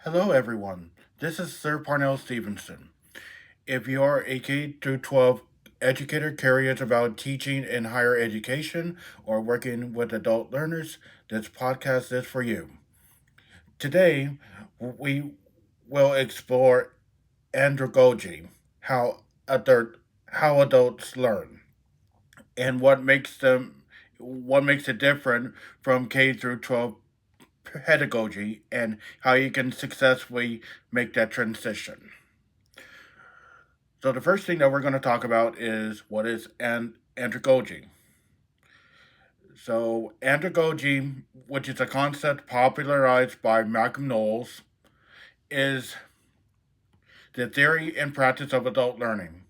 Hello, everyone. This is Sir Parnell Stevenson. If you are a K through 12 educator curious about teaching in higher education or working with adult learners, this podcast is for you. Today, we will explore andragogy, how adult, how adults learn, and what makes it different from K through 12 pedagogy, and how you can successfully make that transition. So the first thing that we're going to talk about is what is andragogy. So andragogy, which is a concept popularized by Malcolm Knowles, is the theory and practice of adult learning.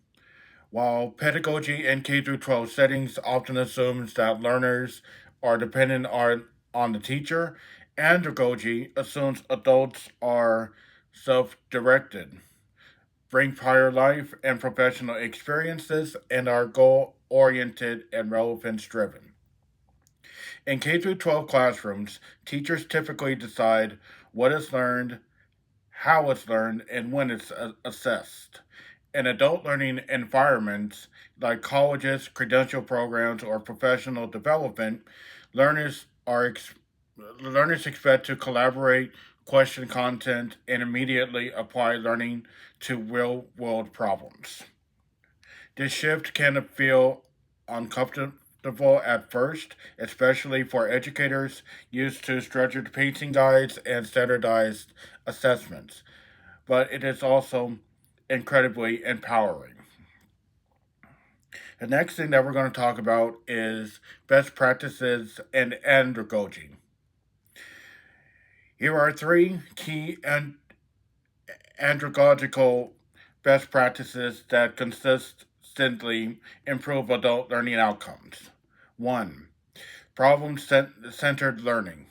While pedagogy in K through 12 settings often assumes that learners are dependent on the teacher, andragogy assumes adults are self-directed, bring prior life and professional experiences, and are goal oriented and relevance driven. In K 12 classrooms, teachers typically decide what is learned, how it's learned, and when it's assessed. In adult learning environments like colleges, credential programs, or professional development, learners are learners expect to collaborate, question content, and immediately apply learning to real world problems. This shift can feel uncomfortable at first, especially for educators used to structured pacing guides and standardized assessments, but it is also incredibly empowering. The next thing that we're going to talk about is best practices and andragogy. Here are three key andragogical best practices that consistently improve adult learning outcomes. 1. Problem centered learning.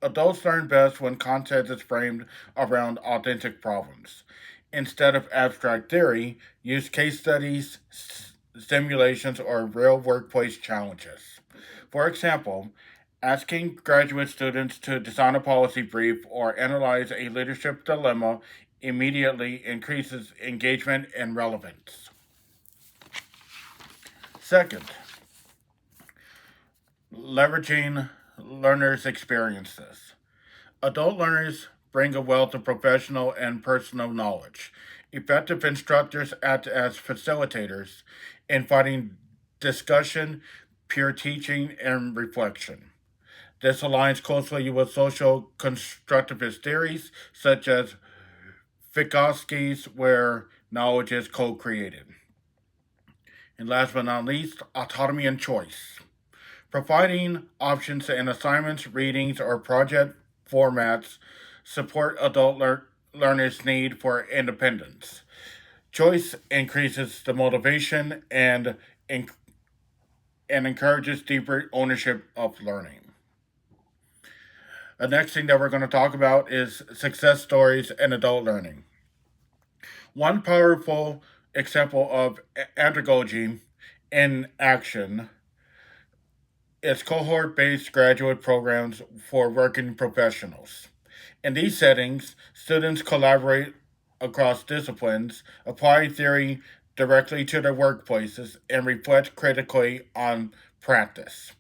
Adults learn best when content is framed around authentic problems. Instead of abstract theory, use case studies, simulations, or real workplace challenges. For example, asking graduate students to design a policy brief or analyze a leadership dilemma immediately increases engagement and relevance. Second, leveraging learners' experiences. Adult learners bring a wealth of professional and personal knowledge. Effective instructors act as facilitators, inviting discussion, peer teaching, and reflection. This aligns closely with social constructivist theories such as Vygotsky's, where knowledge is co created. And last but not least, autonomy and choice. Providing options in assignments, readings, or project formats support learners' need for independence. Choice increases the motivation and encourages deeper ownership of learning. The next thing that we're going to talk about is success stories in adult learning. One powerful example of andragogy in action is cohort based graduate programs for working professionals. In these settings, students collaborate across disciplines, apply theory directly to their workplaces, and reflect critically on practice.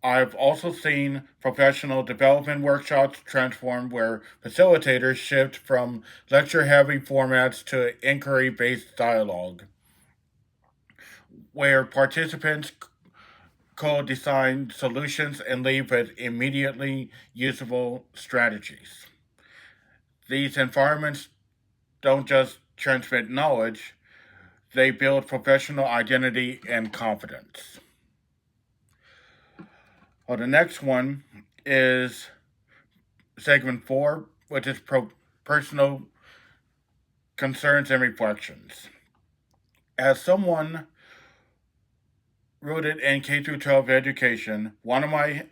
I've also seen professional development workshops transform where facilitators shift from lecture heavy formats to inquiry based dialogue, where participants co design solutions and leave with immediately usable strategies. These environments don't just transmit knowledge, they build professional identity and confidence. Well, the next one is segment four, which is personal concerns and reflections. As someone rooted in K 12 education, one of my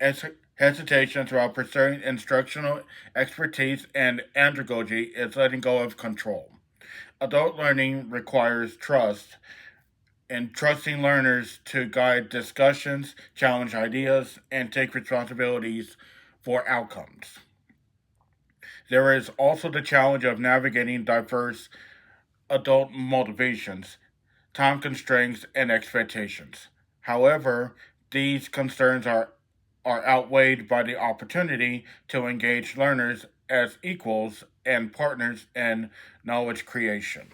hesitations about pursuing instructional expertise and andragogy is letting go of control. Adult learning requires trust, and trusting learners to guide discussions, challenge ideas, and take responsibilities for outcomes. There is also the challenge of navigating diverse adult motivations, time constraints, and expectations. However, these concerns are outweighed by the opportunity to engage learners as equals and partners in knowledge creation.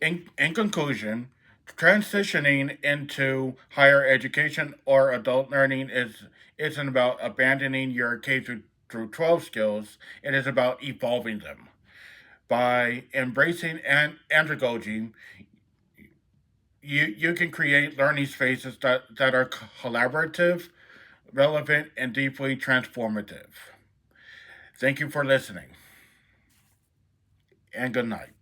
In conclusion, transitioning into higher education or adult learning isn't about abandoning your K through 12 skills, it is about evolving them. By embracing andragogy, you can create learning spaces that are collaborative, relevant, and deeply transformative. Thank you for listening, and good night.